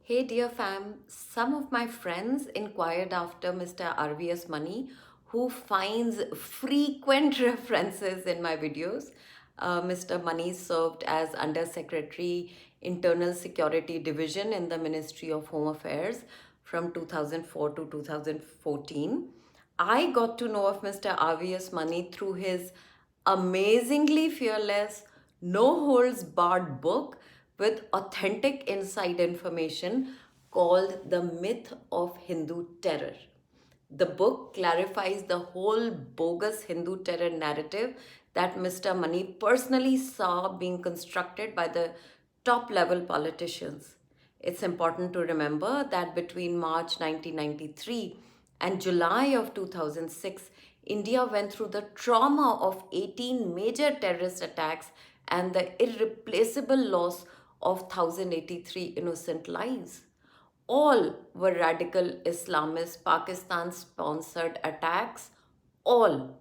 Hey dear fam, some of my friends inquired after Mr. RVS Mani, who finds frequent references in my videos. Mr. Mani served as Under Secretary Internal Security Division in the Ministry of Home Affairs from 2004 to 2014. I got to know of Mr. RVS Mani through his amazingly fearless, no holds barred book with authentic inside information called The Myth of Hindu Terror. The book clarifies the whole bogus Hindu terror narrative that Mr. Mani personally saw being constructed by the top level politicians. It's important to remember that between March 1993 and July of 2006, India went through the trauma of 18 major terrorist attacks and the irreplaceable loss of 1,083 innocent lives. All were radical Islamist Pakistan sponsored attacks. All.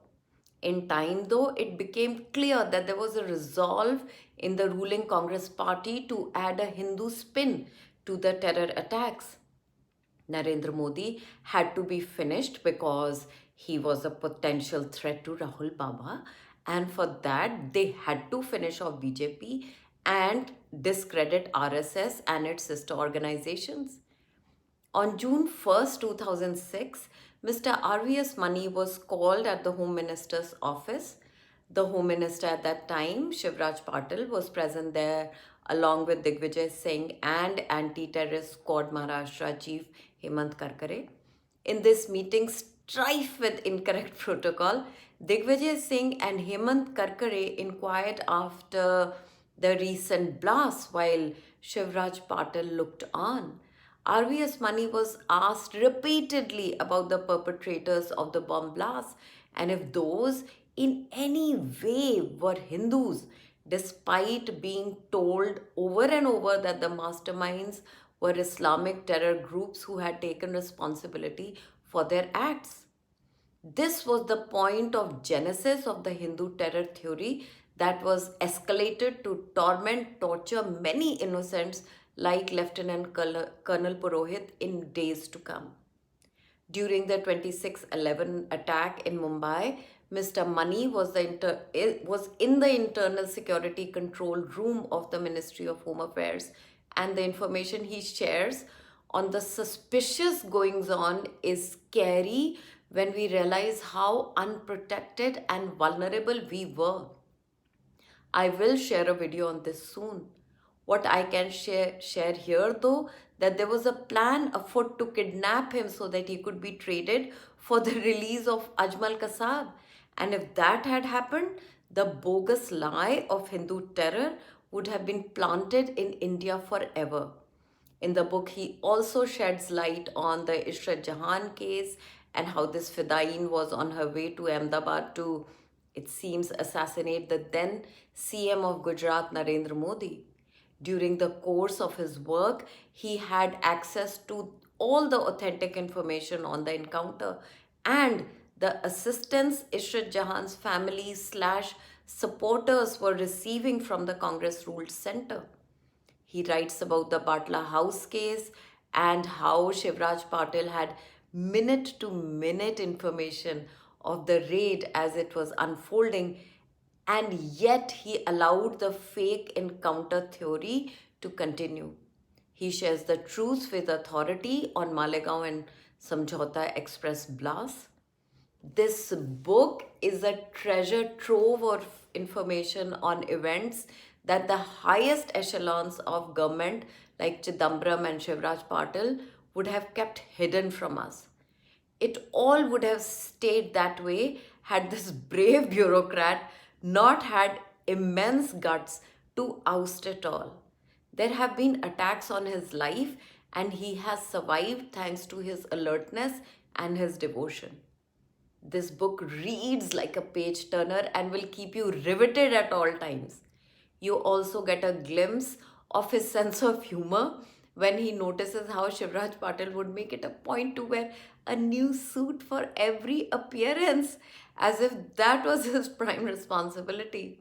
In time, though, it became clear that there was a resolve in the ruling Congress party to add a Hindu spin to the terror attacks. Narendra Modi had to be finished because he was a potential threat to Rahul Baba, and for that, they had to finish off BJP and discredit RSS and its sister organizations. On June 1st, 2006, Mr. RVS Mani was called at the Home Minister's office. The Home Minister at that time, Shivraj Patil, was present there along with Digvijay Singh and Anti-Terrorist Squad Maharashtra Chief Hemant Karkare. In this meeting, strife with incorrect protocol, Digvijay Singh and Hemant Karkare inquired after the recent blast while Shivraj Patil looked on. RVS Mani was asked repeatedly about the perpetrators of the bomb blast and if those in any way were Hindus, despite being told over and over that the masterminds were Islamic terror groups who had taken responsibility for their acts. This was the point of genesis of the Hindu terror theory that was escalated to torment, torture many innocents like Lieutenant Colonel Purohit in days to come. During the 26/11 attack in Mumbai, Mr. Mani was in the internal security control room of the Ministry of Home Affairs, and the information he shares on the suspicious goings on is scary when we realize how unprotected and vulnerable we were. I will share a video on this soon. What I can share here though, that there was a plan afoot to kidnap him so that he could be traded for the release of Ajmal Kasab. And if that had happened, the bogus lie of Hindu terror would have been planted in India forever. In the book, he also sheds light on the Ishrat Jahan case and how this Fidain was on her way to Ahmedabad to, it seems, assassinate the then CM of Gujarat, Narendra Modi. During the course of his work, he had access to all the authentic information on the encounter and the assistance Ishrat Jahan's family slash supporters were receiving from the Congress ruled center. He writes about the Batla House case and how Shivraj Patil had minute to minute information of the raid as it was unfolding, and yet he allowed the fake encounter theory to continue. He shares the truth with authority on Malegaon and Samjhauta Express blast. This book is a treasure trove of information on events that the highest echelons of government like Chidambaram and Shivraj Patil would have kept hidden from us. It all would have stayed that way had this brave bureaucrat not had immense guts to oust it all. There have been attacks on his life, and he has survived thanks to his alertness and his devotion. This book reads like a page turner and will keep you riveted at all times. You also get a glimpse of his sense of humor when he notices how Shivraj Patil would make it a point to wear a new suit for every appearance, as if that was his prime responsibility.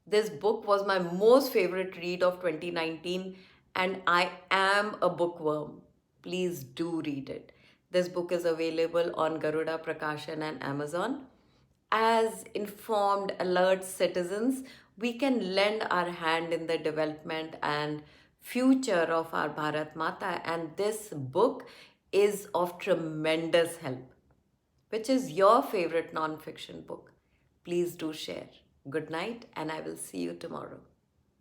This book was my most favorite read of 2019, and I am a bookworm. Please do read it. This book is available on Garuda Prakashan and Amazon. As informed, alert citizens, we can lend our hand in the development and future of our Bharat Mata, and this book is of tremendous help. Which is your favorite non-fiction book? Please do share. Good night, and I will see you tomorrow.